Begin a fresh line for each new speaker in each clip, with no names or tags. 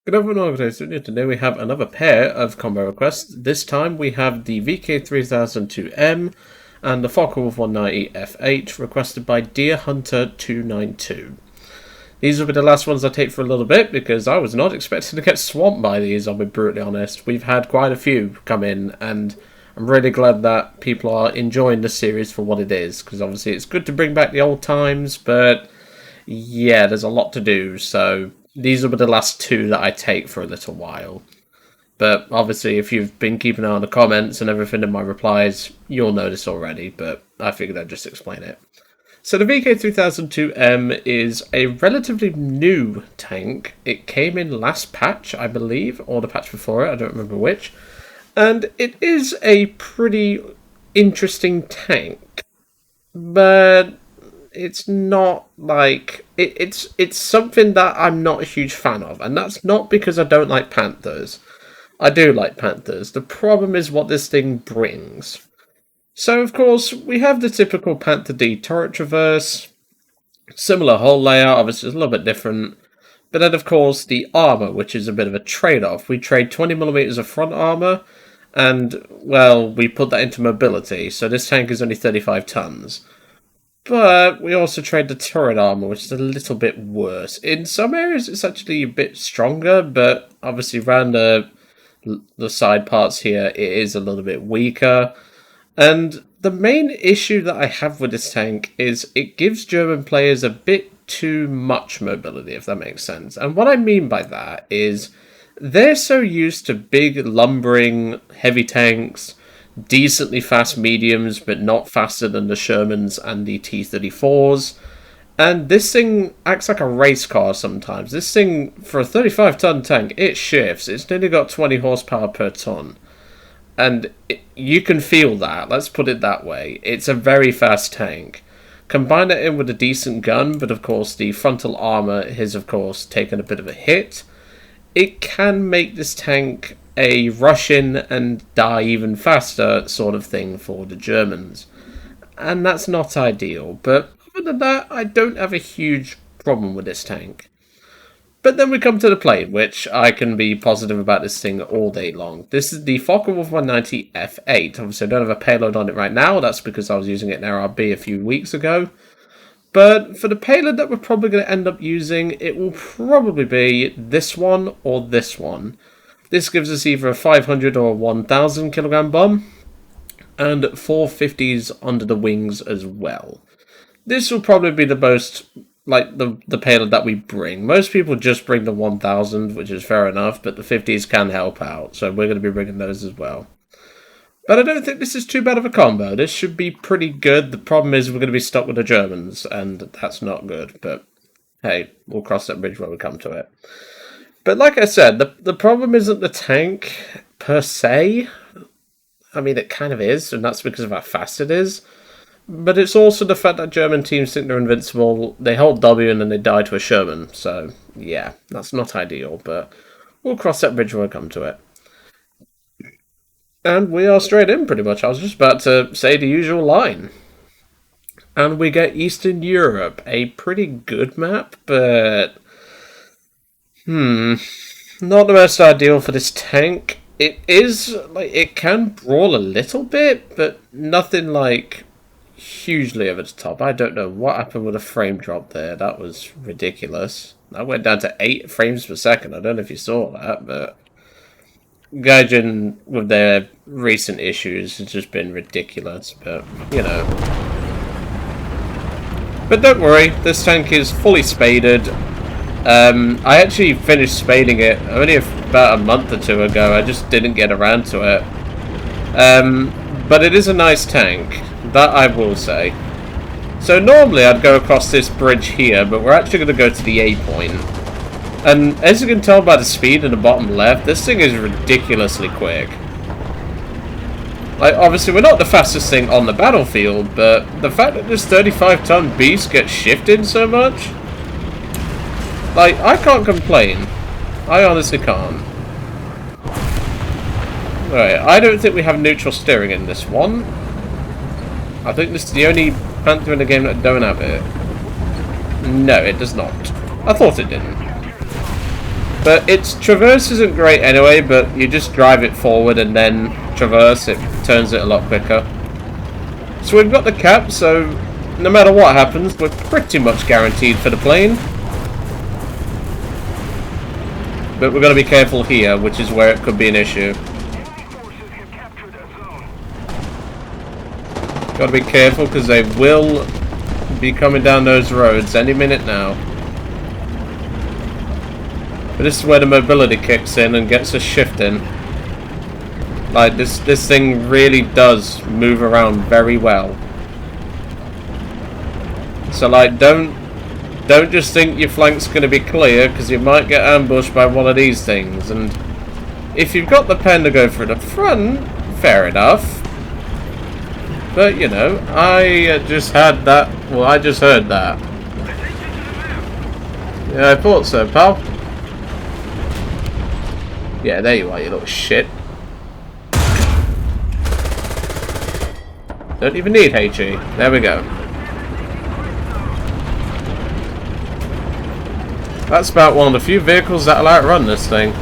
Good afternoon, today we have another pair of combo requests. This time we have the VK3002M and the Fw-190 F-8 requested by Deerhunter 292. These will be the last ones I take for a little bit because I was not expecting to get swamped by these, I'll be brutally honest. We've had quite a few come in and I'm really glad that people are enjoying the series for what it is, because obviously it's good to bring back the old times, but yeah, there's a lot to do, so these will be the last two that I take for a little while. But obviously, if you've been keeping an eye on the comments and everything in my replies, you'll know this already, but I figured I'd just explain it. So the VK3002M is a relatively new tank. It came in last patch, I believe, or the patch before it, I don't remember which. And it is a pretty interesting tank, but it's not like it's something that I'm not a huge fan of, and that's not because I don't like Panthers. I do like Panthers. The problem is what this thing brings. So of course we have the typical Panther D turret traverse, similar hull layout, obviously it's a little bit different. But then of course the armor, which is a bit of a trade-off. We trade 20mm of front armor, and well, we put that into mobility. So this tank is only 35 tons. But we also trade the turret armor, which is a little bit worse. In some areas, it's actually a bit stronger, but obviously around the side parts here, it is a little bit weaker. And the main issue that I have with this tank is it gives German players a bit too much mobility, if that makes sense. And what I mean by that is they're so used to big, lumbering, heavy tanks, decently fast mediums, but not faster than the Shermans and the T-34s. And this thing acts like a race car sometimes. This thing, for a 35-ton tank, it shifts. It's nearly got 20 horsepower per ton. And you can feel that, let's put it that way. It's a very fast tank. Combine it in with a decent gun, but of course the frontal armor has of course taken a bit of a hit. It can make this tank a rush in and die even faster sort of thing for the Germans. And that's not ideal, but other than that, I don't have a huge problem with this tank. But then we come to the plane, which I can be positive about this thing all day long. This is the Fw-190 F-8. Obviously I don't have a payload on it right now, that's because I was using it in RRB a few weeks ago. But for the payload that we're probably going to end up using, it will probably be this one or this one. This gives us either a 500 or a 1000 kilogram bomb, and 450s under the wings as well. This will probably be the most, like, the payload that we bring. Most people just bring the 1000, which is fair enough, but the 50s can help out, so we're going to be bringing those as well. But I don't think this is too bad of a combo. This should be pretty good. The problem is we're going to be stuck with the Germans, and that's not good, but hey, we'll cross that bridge when we come to it. But like I said, the problem isn't the tank per se. I mean, it kind of is, and that's because of how fast it is. But it's also the fact that German teams think they're invincible. They hold W and then they die to a Sherman. So, yeah, that's not ideal, but we'll cross that bridge when we come to it. And we are straight in, pretty much. I was just about to say the usual line. And we get Eastern Europe. A pretty good map, but not the most ideal for this tank. It is, like, it can brawl a little bit, but nothing, like, hugely over the top. I don't know what happened with a frame drop there. That was ridiculous. That went down to 8 frames per second. I don't know if you saw that, but Gaijin, with their recent issues, has just been ridiculous, but, you know. But don't worry, this tank is fully spaded. I actually finished spading it only about a month or two ago. I just didn't get around to it. But it is a nice tank, that I will say. So normally I'd go across this bridge here, but we're actually going to go to the A point. And as you can tell by the speed in the bottom left, this thing is ridiculously quick. Like, obviously we're not the fastest thing on the battlefield, but the fact that this 35-ton beast gets shifted so much, like, I can't complain. I honestly can't. Alright, I don't think we have neutral steering in this one. I think this is the only Panther in the game that don't have it. No, it does not. I thought it didn't. But its traverse isn't great anyway, but you just drive it forward and then traverse, it turns it a lot quicker. So we've got the cap, so no matter what happens, we're pretty much guaranteed for the plane. But we're going to be careful here, which is where it could be an issue. Got to be careful because they will be coming down those roads any minute now. But this is where the mobility kicks in and gets us shifting. Like, this thing really does move around very well. So, like, don't just think your flank's going to be clear, because you might get ambushed by one of these things. And if you've got the pen to go through the front, fair enough. But, you know, I just had that. Well, I just heard that. Yeah, I thought so, pal. Yeah, there you are, you little shit. Don't even need HE. There we go. That's about one of the few vehicles that'll outrun this thing.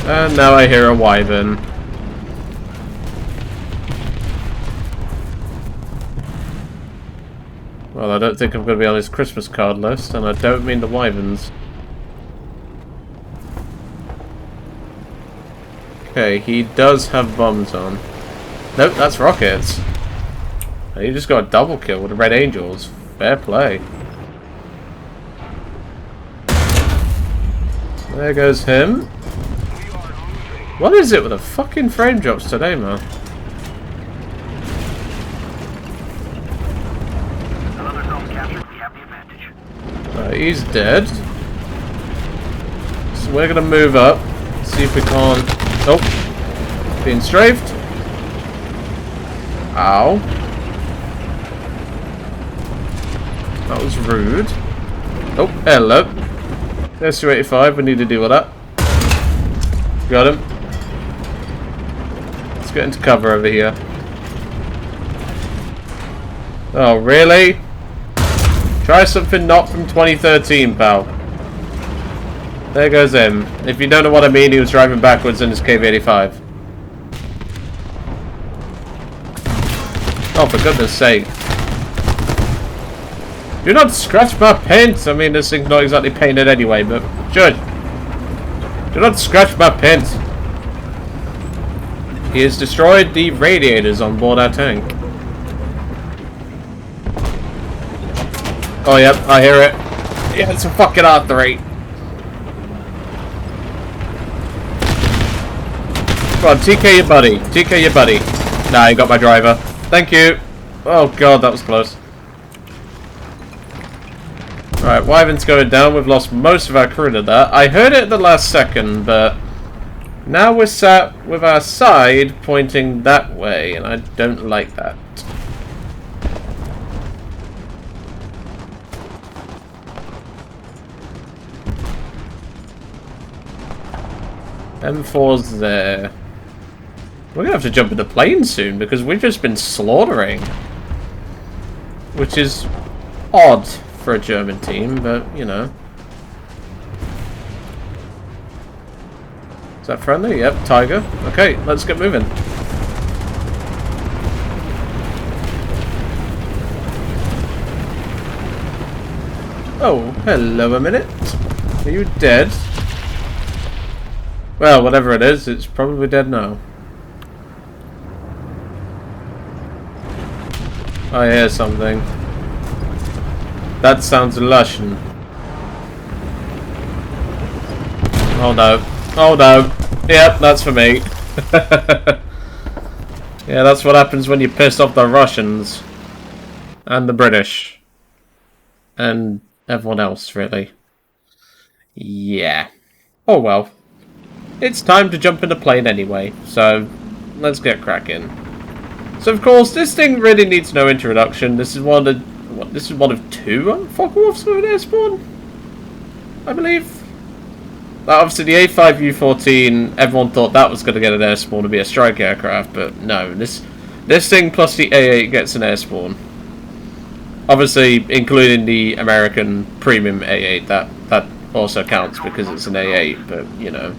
And now I hear a wyvern. Well, I don't think I'm going to be on his Christmas card list, and I don't mean the wyverns. Okay, he does have bombs on. Nope, that's rockets. And he just got a double kill with the Red Angels. Fair play. There goes him. What is it with the fucking frame drops today, man? He's dead. So we're gonna move up. See if we can't. Oh, being strafed. Ow. That was rude. Oh, hello. There's 285. We need to deal with that. Got him. Let's get into cover over here. Oh, really? Try something not from 2013, pal. There goes him. If you don't know what I mean, he was driving backwards in his KV-85. Oh, for goodness sake. Do not scratch my paint! I mean, this thing's not exactly painted anyway, but... Judge! Do not scratch my paint! He has destroyed the radiators on board our tank. Oh, yep, I hear it. Yeah, it's a fucking R3. Come on, TK your buddy. TK your buddy. Nah, I got my driver. Thank you. Oh, God, that was close. Alright, Wyvern's going down. We've lost most of our crew to that. I heard it at the last second, but now we're sat with our side pointing that way, and I don't like that. M4's there. We're gonna have to jump in the plane soon because we've just been slaughtering. Which is odd for a German team, but you know. Is that friendly? Yep, Tiger. Okay, let's get moving. Oh, hello a minute. Are you dead? Well, whatever it is, it's probably dead now. I hear something. That sounds Russian. Oh no. Oh no. Yep, that's for me. Yeah, that's what happens when you piss off the Russians. And the British. And everyone else, really. Yeah. Oh well. It's time to jump in the plane anyway, so let's get cracking. So of course, this thing really needs no introduction. This is one of two Focke-Wulfs with an airborne, I believe. Obviously, the A5U14, everyone thought that was going to get an airborne to be a strike aircraft, but no. This thing plus the A8 gets an airborne. Obviously, including the American premium A8 that that also counts because it's an A8, but, you know.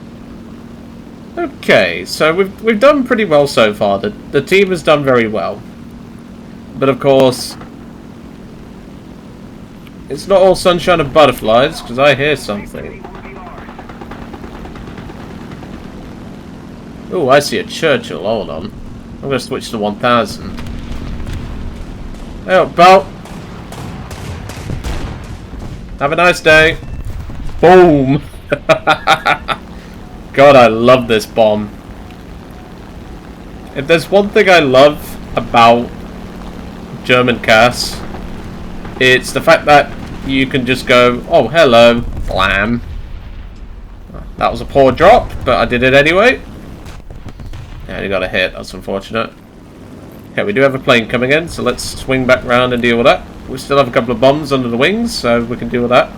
Okay, so we've done pretty well so far. The team has done very well. But of course, it's not all sunshine and butterflies, because I hear something. Oh, I see a Churchill. Hold on. I'm going to switch to 1000. Oh, Bolt. Have a nice day. Boom. God, I love this bomb. If there's one thing I love about German CAS, it's the fact that you can just go, oh, hello, blam. That was a poor drop, but I did it anyway. Yeah, you got a hit. That's unfortunate. Okay, we do have a plane coming in, so let's swing back round and deal with that. We still have a couple of bombs under the wings, so we can deal with that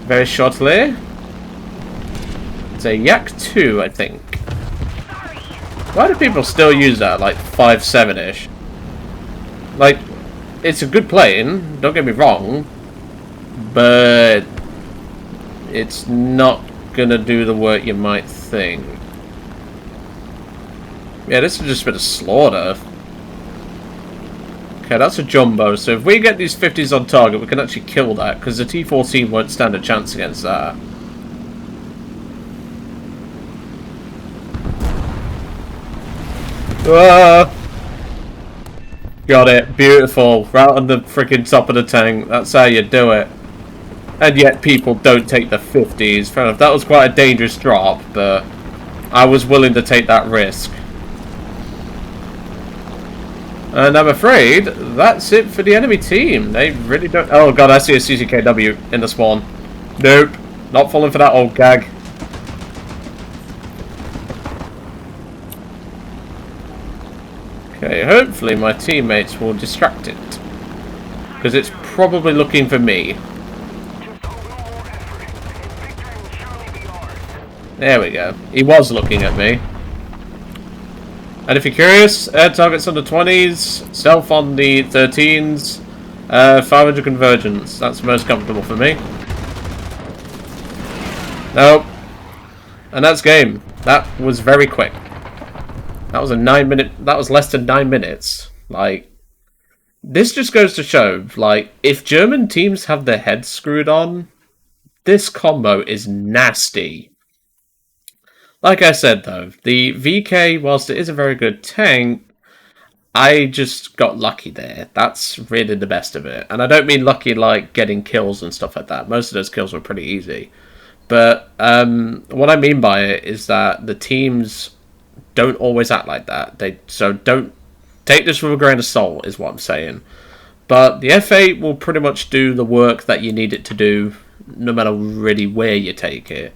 very shortly. It's a Yak 2, I think. Why do people still use that, like 5.7-ish? Like, it's a good plane, don't get me wrong, but it's not gonna do the work you might think. Yeah, this is just a bit of slaughter. Okay, that's a jumbo, so if we get these 50s on target, we can actually kill that, because the T-14 won't stand a chance against that. Got it, beautiful. Right on the freaking top of the tank, that's how you do it. And yet people don't take the 50s. Fair enough, that was quite a dangerous drop, but I was willing to take that risk. And I'm afraid that's it for the enemy team. They really don't... Oh god, I see a CCKW in the spawn. Nope. Not falling for that old gag. Okay, hopefully my teammates will distract it. Because it's probably looking for me. There we go. He was looking at me. And if you're curious, air targets on the 20s, stealth on the 13s, 500 convergence. That's most comfortable for me. Nope. And that's game. That was very quick. That was a 9-minute... That was less than 9 minutes. Like, this just goes to show, like, if German teams have their heads screwed on, this combo is nasty. Like I said, though, the VK, whilst it is a very good tank, I just got lucky there. That's really the best of it. And I don't mean lucky like getting kills and stuff like that. Most of those kills were pretty easy. But what I mean by it is that the teams don't always act like that. So don't take this with a grain of salt, is what I'm saying. But the F-8 will pretty much do the work that you need it to do, no matter really where you take it.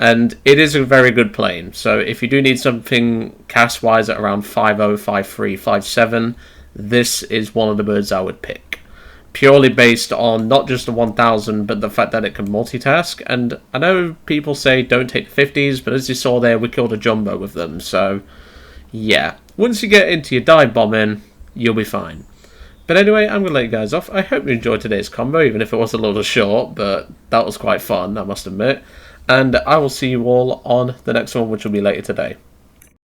And it is a very good plane, so if you do need something CAS-wise at around 5.0, 5.3, 5.7, this is one of the birds I would pick. Purely based on not just the 1000, but the fact that it can multitask. And I know people say don't take the 50s, but as you saw there, we killed a jumbo with them, so yeah. Once you get into your dive bombing, you'll be fine. But anyway, I'm going to let you guys off. I hope you enjoyed today's combo, even if it was a little short, but that was quite fun, I must admit. And I will see you all on the next one, which will be later today.